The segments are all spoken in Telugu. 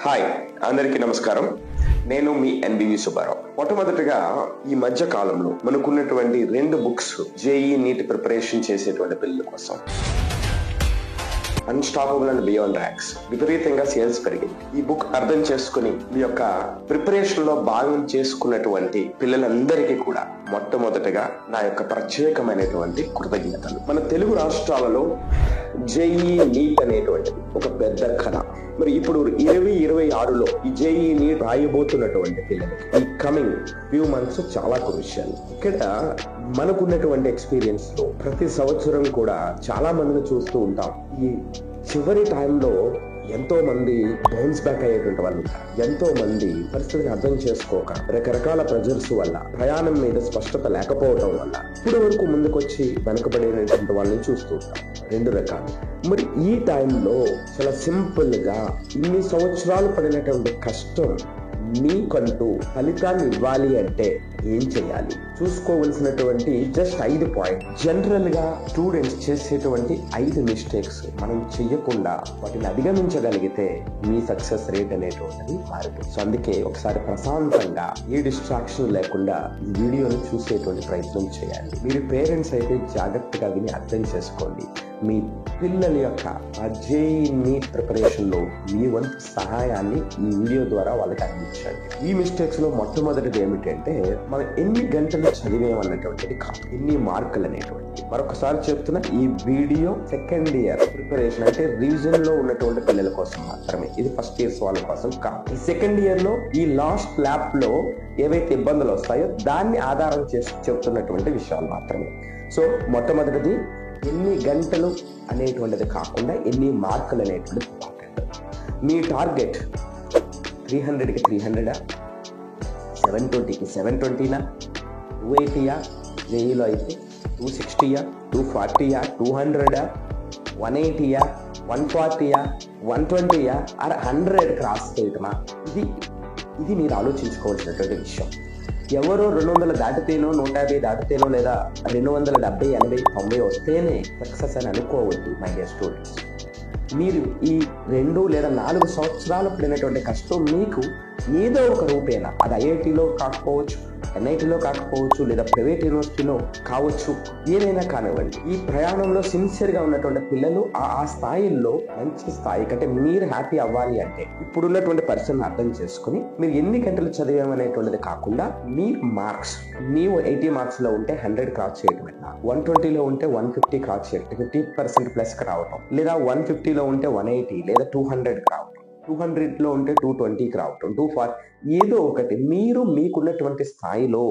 హాయ్, అందరికీ నమస్కారం. నేను మీ ఎన్బివి సుబ్బారావు. మొట్టమొదటిగా ఈ మధ్య కాలంలో మనకున్నటువంటి 2 బుక్స్ జేఈ నీట్ ప్రిపరేషన్ చేసేటువంటి పిల్లల కోసం. అన్స్టాపబుల్ అండ్ బియాండ్ ర్యాంక్స్ విపరీతంగా సేల్స్ పెరిగింది. ఈ బుక్ అర్థం చేసుకుని మీ యొక్క ప్రిపరేషన్ లో భాగం చేసుకున్నటువంటి పిల్లలందరికీ కూడా మొట్టమొదటిగా నా యొక్క ప్రత్యేకమైనటువంటి కృతజ్ఞతలు. మన తెలుగు రాష్ట్రాలలో జేఈ నీట్ అనేటువంటిది ఒక పెద్ద కథ. మరి ఇప్పుడు 2026లో ఈ జేఈ నీట్ రాయబోతున్నటువంటి పిల్లలకి ఈ కమింగ్ ఫ్యూ మంత్స్ చాలా క్రూషియల్. ఇక్కడ మనకున్నటువంటి ఎక్స్పీరియన్స్ లో ప్రతి సంవత్సరం కూడా చాలా మందిని చూస్తూ ఉంటాం. ఈ చివరి టైంలో ఎంతో మంది బౌన్స్ బ్యాక్ అయ్యేటువంటి వాళ్ళు ఉంటారు. ఎంతో మంది పరిస్థితిని అర్థం చేసుకోక రకరకాల ప్రెజర్స్ వల్ల, ప్రయాణం మీద స్పష్టత లేకపోవడం వల్ల ఇప్పుడు వరకు ముందుకొచ్చి వెనకబడినటువంటి వాళ్ళని చూస్తూ ఉంటాం. 2 రకాలు. మరి ఈ టైంలో చాలా సింపుల్ గా ఇన్ని సంవత్సరాలు పడినటువంటి కష్టం మీకంటూ ఫలితాన్ని ఇవ్వాలి అంటే ఏం చేయాలి? చూసుకోవలసినటువంటి జస్ట్ 5 పాయింట్. జనరల్ గా స్టూడెంట్స్ చేసేటువంటి 5 మిస్టేక్స్ మనం చెయ్యకుండా వాటిని అధిగమించగలిగితే మీ సక్సెస్ రేట్ అనేటువంటిది మారుతుంది. సో అందుకే ఒకసారి ప్రశాంతంగా ఏ డిస్ట్రాక్షన్ లేకుండా ఈ వీడియోని చూసేటువంటి ప్రయత్నం చేయాలి. మీరు పేరెంట్స్ అయితే జాగ్రత్తగా విని అర్థం చేసుకోండి. మీ పిల్లల యొక్క జేఈ నీట్ ప్రిపరేషన్ లో మీ వంతు సహాయాన్ని ఈ వీడియో ద్వారా వాళ్ళకి అందించండి. ఈ మిస్టేక్స్ లో మొట్టమొదటిది ఏమిటంటే, మనం ఎన్ని గంటలు చదివేమన్నటువంటిది కాదు, ఎన్ని మార్కులు అనేటువంటి. మరొకసారి చెప్తున్నా, ఈ వీడియో సెకండ్ ఇయర్ ప్రిపరేషన్ అంటే రీజన్ లో ఉన్నటువంటి పిల్లల కోసం మాత్రమే. ఇది ఫస్ట్ ఇయర్స్ వాళ్ళ కోసం కాదు. ఈ సెకండ్ ఇయర్ లో ఈ లాస్ట్ ల్యాబ్ లో ఏవైతే ఇబ్బందులు వస్తాయో దాన్ని ఆధారం చేసి చెప్తున్నటువంటి విషయాలు మాత్రమే. సో మొట్టమొదటిది ఎన్ని గంటలు అనేటువంటిది కాకుండా ఎన్ని మార్కులు అనేటువంటిది ఇంపార్టెంట్. మీ టార్గెట్ 300కి 300, 720కి 720, 280, జేఈలో అయితే 260, 240, 200, 180, 140, 120 ఆర్ 100 క్రాస్ చేయటమా? ఇది మీరు ఆలోచించుకోవాల్సినటువంటి విషయం. ఎవరో 200 దాటితేనో, 150 దాటితేనో, లేదా 270, 80, 90 వస్తేనే సక్సెస్ అని అనుకోవద్దు మై డియర్ స్టూడెంట్స్. మీరు ఈ 2 లేదా 4 సంవత్సరాలు పడినటువంటి కష్టం మీకు ఏదో ఒక రూపేణ, అది ఐఐటీలో కాకపోవచ్చు, ఎన్ఐటీలో కాకపోవచ్చు, లేదా ప్రైవేట్ యూనివర్సిటీలో కావచ్చు, ఏదైనా కానివ్వండి. ఈ ప్రయాణంలో సిన్సియర్గా ఉన్నటువంటి పిల్లలు ఆ స్థాయిల్లో మంచి స్థాయి కంటే మీరు హ్యాపీ అవ్వాలి అంటే ఇప్పుడున్నటువంటి పర్సన్ అర్థం చేసుకుని మీరు ఎన్ని గంటలు చదివామనేటువంటిది కాకుండా మీ మార్క్స్, నీవు 80 మార్క్స్ లో ఉంటే 100 క్రాస్ చేయటం, 120లో ఉంటే 150 క్రాస్ చేయటం, 50% ప్లస్ రావటం, లేదా 150లో ఉంటే 180 లేదా 200 రావటం, 200లో ఉంటే 220కి రావటం, 240, ఏదో ఒకటి మీరు మీకున్నటువంటి స్థాయిలో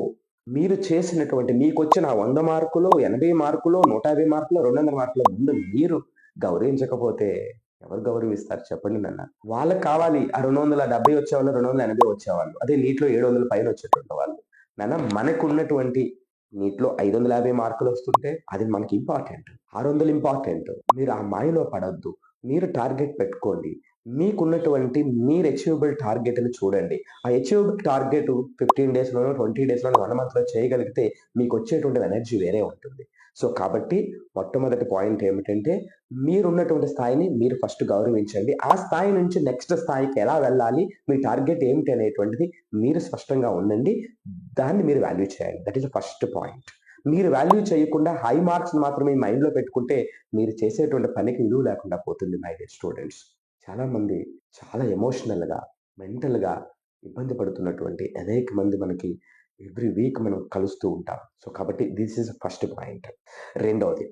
మీరు చేసినటువంటి మీకు వచ్చిన 100 మార్కులో, 80 మార్కులో, 150 మార్కులో, 200 మార్కులో ముందు మీరు గౌరవించకపోతే ఎవరు గౌరవిస్తారు చెప్పండి నాన్న? వాళ్ళకి కావాలి ఆ 270 వచ్చేవాళ్ళు, 280 వచ్చేవాళ్ళు, అదే నీటిలో 700 పైన వచ్చేటువంటి వాళ్ళు. నాన్న, మనకు ఉన్నటువంటి నీటిలో 550 మార్కులు వస్తుంటే అది మనకి ఇంపార్టెంట్, 600 ఇంపార్టెంట్. మీరు ఆ మాయలో పడొద్దు. మీరు టార్గెట్ పెట్టుకోండి. మీకున్నటువంటి మీరు అచీవబుల్ టార్గెట్ అని చూడండి. ఆ అచీవబుల్ టార్గెట్ 15 డేస్లోనో, 20 డేస్లోనో, 1 మంత్లో చేయగలిగితే మీకు వచ్చేటువంటి ఎనర్జీ వేరే ఉంటుంది. సో కాబట్టి మొట్టమొదటి పాయింట్ ఏమిటంటే, మీరున్నటువంటి స్థాయిని మీరు ఫస్ట్ గౌరవించండి. ఆ స్థాయి నుంచి నెక్స్ట్ స్థాయికి ఎలా వెళ్ళాలి, మీ టార్గెట్ ఏమిటి అనేటువంటిది మీరు స్పష్టంగా ఉండండి. దాన్ని మీరు వాల్యూ చేయాలి. That is the first point. మీరు వాల్యూ చేయకుండా హై మార్క్స్ మాత్రమే మైండ్లో పెట్టుకుంటే మీరు చేసేటువంటి పనికి విలువ లేకుండా పోతుంది మై డియర్ స్టూడెంట్స్. చాలా మంది చాలా ఎమోషనల్గా, మెంటల్గా ఇబ్బంది పడుతున్నటువంటి అనేక మంది మనకి ఎవ్రీ వీక్ మనం కలుస్తూ ఉంటాం. సో కాబట్టి దిస్ ఈజ్ ఫస్ట్ పాయింట్. రెండవది,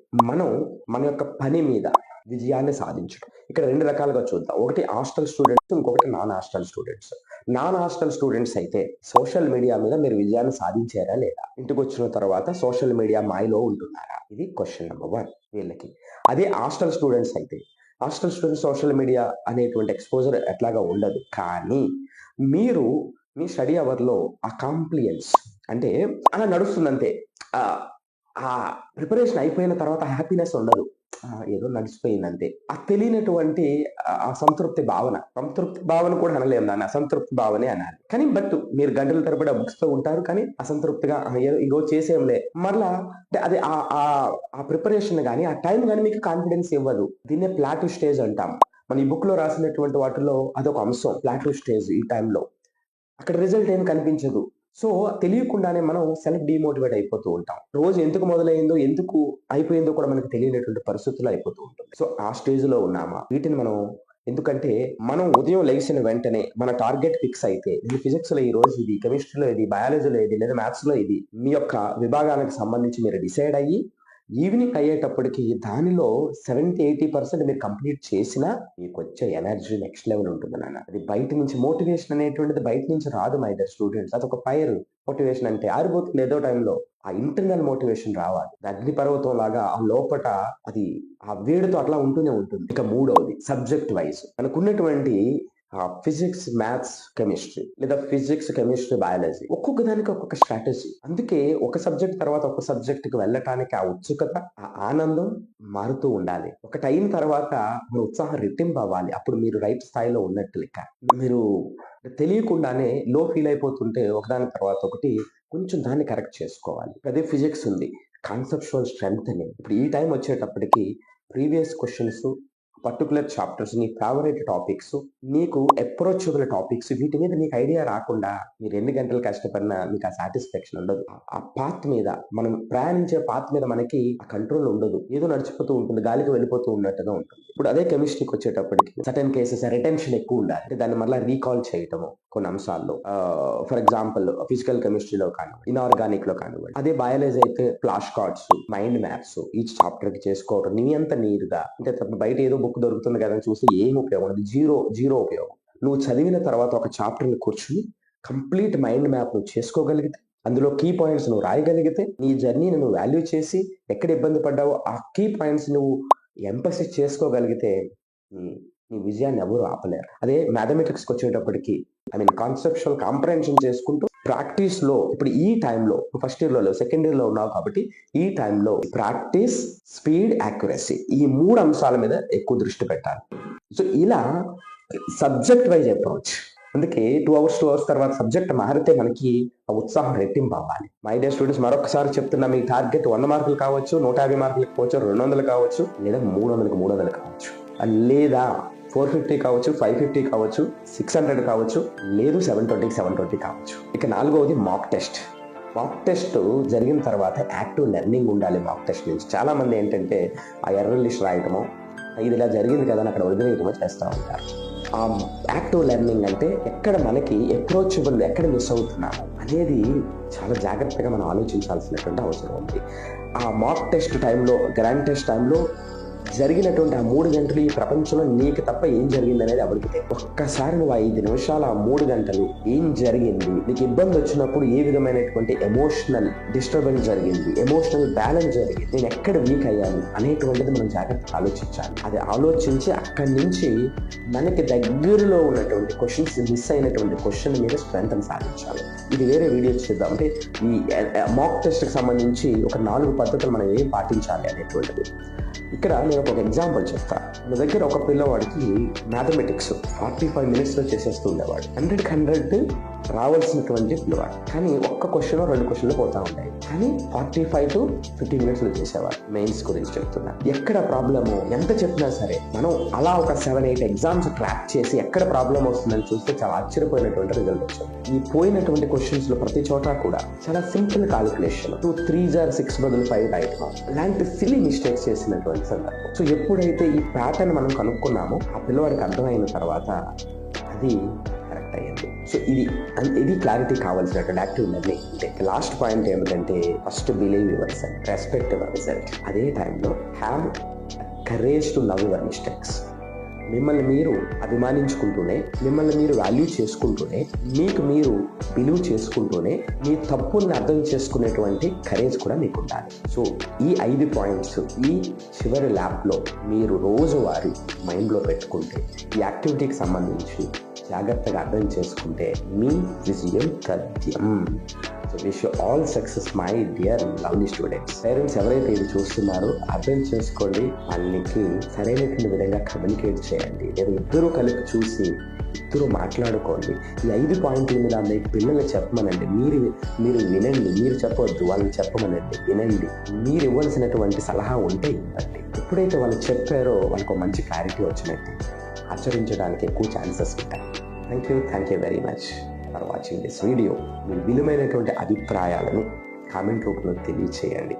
మన యొక్క పని మీద విజయాన్ని సాధించడం. ఇక్కడ 2 రకాలుగా చూద్దాం. ఒకటి హాస్టల్ స్టూడెంట్స్, ఇంకొకటి non hostel students. Non hostel students అయితే సోషల్ మీడియా మీద మీరు విజయాన్ని సాధించారా లేదా? ఇంటికి వచ్చిన తర్వాత సోషల్ మీడియా మాయలో ఉంటున్నారా? ఇది క్వశ్చన్ నెంబర్ 1 వీళ్ళకి. అదే హాస్టల్ స్టూడెంట్స్ అయితే హాస్టల్ స్టూడెంట్స్ సోషల్ మీడియా అనేటువంటి ఎక్స్పోజర్ ఎట్లాగా ఉండదు. కానీ మీరు మీ స్టడీ అవర్లో ఆ కాంప్లియన్స్ అంటే అలా నడుస్తుందంతే. ఆ ప్రిపరేషన్ అయిపోయిన తర్వాత హ్యాపీనెస్ ఉండదు, ఏదో నడిచిపోయిందంతే. ఆ తెలియనటువంటి ఆ సంతృప్తి భావన కూడా అనలేము దాన్ని, అసంతృప్తి భావనే అనాలి. కానీ బట్ మీరు గంటల తరబడి బుక్స్ తో ఉంటారు, కానీ అసంతృప్తిగా ఈరోజు చేసేంలే మరలా అది ఆ ప్రిపరేషన్ కానీ ఆ టైం కానీ మీకు కాన్ఫిడెన్స్ ఇవ్వదు. దీన్నే ప్లాటూ స్టేజ్ అంటాం. మన ఈ బుక్ లో రాసినటువంటి వాటిలో అదొక అంశం, ప్లాటూ స్టేజ్. ఈ టైంలో అక్కడ రిజల్ట్ ఏం కనిపించదు. సో తెలియకుండానే మనం సెల్ఫ్ డిమోటివేట్ అయిపోతూ ఉంటాం. రోజు ఎందుకు మొదలైందో, ఎందుకు అయిపోయిందో కూడా మనకు తెలియనటువంటి పరిస్థితులు అయిపోతూ ఉంటుంది. సో ఆ స్టేజ్ లో ఉన్నామా? వీటిని మనం, ఎందుకంటే మనం ఉదయం లేచిన వెంటనే మన టార్గెట్ ఫిక్స్ అయితే, నేను ఫిజిక్స్ లో ఈ రోజు ఇది, కెమిస్ట్రీలో ఇది, బయాలజీలో ఇది, లేదా మ్యాథ్స్ లో ఇది, మీ యొక్క విభాగానికి సంబంధించి మీరు డిసైడ్ అయ్యి ఈవినింగ్ అయ్యేటప్పటికి దానిలో 70-80% మీరు కంప్లీట్ చేసినా మీకు వచ్చే ఎనర్జీ నెక్స్ట్ లెవెల్ ఉంటుంది నాన్న. అది బయట నుంచి మోటివేషన్ అనేటువంటిది బయట నుంచి రాదు మై డియర్ స్టూడెంట్స్. అదొక ఫైర్. మోటివేషన్ అంటే ఆరిపోతుంది ఏదో టైంలో. ఆ ఇంటర్నల్ మోటివేషన్ రావాలి. అగ్ని పర్వతం లాగా ఆ లోపట అది ఆ వేడితో అట్లా ఉంటూనే ఉంటుంది. ఇక మూడవది సబ్జెక్ట్ వైజ్ మనకున్నటువంటి ఫిజిక్స్, మ్యాథ్స్, కెమిస్ట్రీ, లేదా ఫిజిక్స్, కెమిస్ట్రీ, బయాలజీ, ఒక్కొక్క దానికి ఒక్కొక్క స్ట్రాటజీ. అందుకే ఒక సబ్జెక్ట్ తర్వాత ఒక సబ్జెక్ట్ కి వెళ్ళటానికి ఆ ఉత్సుకత, ఆ ఆనందం మారుతూ ఉండాలి. ఒకటి అయిన తర్వాత మన ఉత్సాహం రెట్టింపు అవ్వాలి. అప్పుడు మీరు రైట్ స్థాయిలో ఉన్నట్టు లెక్క. మీరు తెలియకుండానే లో ఫీల్ అయిపోతుంటే ఒకదాని తర్వాత ఒకటి కొంచెం దాన్ని కరెక్ట్ చేసుకోవాలి. అదే ఫిజిక్స్ ఉంది, కాన్సెప్చువల్ స్ట్రెంగ్త్ అని. ఇప్పుడు ఈ టైం వచ్చేటప్పటికి ప్రీవియస్ క్వశ్చన్స్, పర్టికులర్ చాప్టర్స్, నీ ఫేవరెట్ టాపిక్స్, నీకు అప్రోచబుల్ టాపిక్స్, వీటి మీద నీకు ఐడియా రాకుండా మీరు ఎన్ని గంటలు కష్టపడినా మీకు ఆ సాటిస్ఫాక్షన్ ఉండదు. ఆ పాత్ మీద, మనం ప్రయాణించే పాత్ మీద మనకి ఆ కంట్రోల్ ఉండదు. ఏదో నడిచిపోతూ ఉంటుంది, గాలికి వెళ్ళిపోతూ ఉన్నట్టుగా ఉంటుంది. ఇప్పుడు అదే కెమిస్ట్రీకి వచ్చేటప్పటికి సర్టెన్ కేసెస్ రిటెన్షన్ ఎక్కువ ఉండాలి. అంటే దాన్ని మళ్ళీ రీకాల్ చేయటము కొన్ని అంశాల్లో. ఫర్ ఎగ్జాంపుల్ ఫిజికల్ కెమిస్ట్రీలో కానివ్వండి, ఇన్ఆర్గానిక్ లో కానివ్వండి. అదే బయాలజీ అయితే flash cards, mind maps each chapter కి చేసుకోవడం నీ అంత నీరుగా. అంటే బయట ఏదో బుక్ దొరుకుతుంది కదా అని చూస్తే ఏం ఉపయోగం ఉండదు. జీరో ఉపయోగం. నువ్వు చదివిన తర్వాత ఒక చాప్టర్ ని కూర్చుని కంప్లీట్ మైండ్ మ్యాప్ నువ్వు చేసుకోగలిగితే, అందులో కీ పాయింట్స్ నువ్వు రాయగలిగితే, నీ జర్నీని నువ్వు వాల్యూ చేసి ఎక్కడ ఇబ్బంది పడ్డావో ఆ కీ పాయింట్స్ నువ్వు ఎంపసిస్ చేసుకోగలిగితే నీ విజయాన్ని ఎవరు ఆపలేరు. అదే మ్యాథమెటిక్స్ కి వచ్చేటప్పటికి కాన్సెప్చువల్ కాంప్రహెన్షన్ చేసుకుంటూ ప్రాక్టీస్ లో, ఇప్పుడు ఈ టైంలో ఫస్ట్ ఇయర్ లో సెకండ్ ఇయర్ లో ఉన్నావు కాబట్టి ఈ టైంలో ప్రాక్టీస్, స్పీడ్, యాక్యురసీ, ఈ 3 అంశాల మీద ఎక్కువ దృష్టి పెట్టాలి. సో ఇలా సబ్జెక్ట్ వైజ్ అప్రోచ్. అందుకే 2 hours తర్వాత సబ్జెక్ట్ మారితే మనకి ఆ ఉత్సాహం రెట్టింపు అవ్వాలి. మై డియర్ స్టూడెంట్స్, మరొకసారి చెప్తున్నా, మీ టార్గెట్ 100 మార్కులు కావచ్చు, 150 మార్కులు కావచ్చు, 200 కావచ్చు, లేదా 300 కావచ్చు, లేదా 450 కావచ్చు, 550 కావచ్చు, 600 కావచ్చు, లేదు 720 కావచ్చు. ఇక 4వది మాక్ టెస్ట్. మాక్ టెస్ట్ జరిగిన తర్వాత యాక్టివ్ లెర్నింగ్ ఉండాలి. మాక్ టెస్ట్ నుంచి చాలా మంది ఏంటంటే ఆ ఎర్రర్ లిస్ట్ రాయటమో, ఇది ఇలా జరిగింది కదా అని అక్కడ వదిలేయటమో చేస్తూ ఉంటారు. ఆ యాక్టివ్ లెర్నింగ్ అంటే ఎక్కడ మనకి అప్రోచబుల్, ఎక్కడ మిస్ అవుతున్నాము అనేది చాలా జాగ్రత్తగా మనం ఆలోచించాల్సినటువంటి అవసరం ఉంది. ఆ మాక్ టెస్ట్ టైంలో, గ్రాండ్ టెస్ట్ టైంలో జరిగినటువంటి ఆ 3 గంటలు ఈ ప్రపంచంలో నీకు తప్ప ఏం జరిగింది అనేది ఎవరికి తెలియదు. ఒక్కసారి నువ్వు 5 నిమిషాలు ఆ 3 గంటలు ఏం జరిగింది, నీకు ఇబ్బంది వచ్చినప్పుడు ఏ విధమైనటువంటి ఎమోషనల్ డిస్టర్బెన్స్ జరిగింది, ఎమోషనల్ బ్యాలెన్స్ జరిగింది, నేను ఎక్కడ వీక్ అయ్యాను అనేటువంటిది మనం జాగ్రత్తగా ఆలోచించాలి. అది ఆలోచించి అక్కడి నుంచి మనకి దగ్గరలో ఉన్నటువంటి క్వశ్చన్స్, మిస్ అయినటువంటి క్వశ్చన్ మీద స్ట్రెంత్ సాధించాలి. ఇది వేరే వీడియో చేద్దాం. అంటే ఈ మాక్ టెస్ట్ కి సంబంధించి ఒక 4 పద్ధతులు మనం ఏం పాటించాలి అనేటువంటిది. ఇక్కడ నేను ఒక ఎగ్జాంపుల్ చెప్తా. నా దగ్గర ఒక పిల్లవాడికి మ్యాథమెటిక్స్ 45 minutes లో చేసేస్తూ ఉండేవాడు. 100 రావాల్సినటువంటి పిల్లవాడు, కానీ ఒక్క క్వశ్చన్ 2 క్వశ్చన్లు పోతా ఉంటాయి. కానీ 45 to 50 minutes లో చేసేవాడు. మెయిన్స్ గురించి చెప్తున్నా. ఎక్కడ ప్రాబ్లము ఎంత చెప్పినా సరే మనం అలా ఒక 7-8 ఎగ్జామ్స్ ట్రాక్ చేసి ఎక్కడ ప్రాబ్లం వస్తుందని చూస్తే చాలా ఆశ్చర్యపోయినటువంటి రిజల్ట్ వచ్చింది. ఈ పోయినటువంటి క్వశ్చన్స్ లో ప్రతి చోట కూడా చాలా సింపుల్ కాలిక్యులేషన్, 2 3s are 6 బదులు 5 రాయటం లాంటి సిలీ మిస్టేక్స్ చేసినటువంటి సందర్భం. సో ఎప్పుడైతే ఈ ప్యాటర్న్ మనం కనుక్కున్నామో ఆ పిల్లవాడికి అర్థమైన తర్వాత అది కరెక్ట్ అయ్యింది. సో ఇది క్లారిటీ కావాల్సినటువంటి యాక్టివ్ లెర్నింగ్. అంటే లాస్ట్ పాయింట్ ఏమిటంటే first believe your self, respect your self. అదే టైంలో have courage to love your mistakes. మిమ్మల్ని మీరు అభిమానించుకుంటూనే, మిమ్మల్ని మీరు వాల్యూ చేసుకుంటూనే, మీకు మీరు బిలీవ్ చేసుకుంటూనే మీ తప్పుల్ని అర్థం చేసుకునేటువంటి కరేజ్ కూడా మీకు ఉండాలి. సో ఈ 5 పాయింట్స్ ఈ చివరి ల్యాబ్లో మీరు రోజువారీ మైండ్లో పెట్టుకుంటే, ఈ యాక్టివిటీకి సంబంధించి జాగ్రత్తగా అర్థం చేసుకుంటే మీ విజయం తథ్యం. So wish you all success my dear lovely students. Parents ఎవరైతే ఇది చూస్తున్నారో అర్థం చేసుకోండి, వాళ్ళకి సరైనటువంటి విధంగా కమ్యూనికేట్ చేయండి. లేదా ఇద్దరు కలిపి చూసి ఇద్దరు మాట్లాడుకోండి. ఈ 5 పాయింట్ల మీద మీ పిల్లలు చెప్పమనండి. మీరు వినండి, మీరు చెప్పవద్దు, వాళ్ళని చెప్పమనండి, వినండి. మీరు ఇవ్వాల్సినటువంటి సలహా ఉంటే ఇవ్వండి. ఎప్పుడైతే వాళ్ళు చెప్పారో వాళ్ళకు మంచి క్లారిటీ వచ్చినట్టు ఆచరించడానికి ఎక్కువ ఛాన్సెస్ ఉంటాయి. Thank you very much for watching this video. మీ విలువైనటువంటి అభిప్రాయాలను కామెంట్ రూపంలో తెలియచేయండి.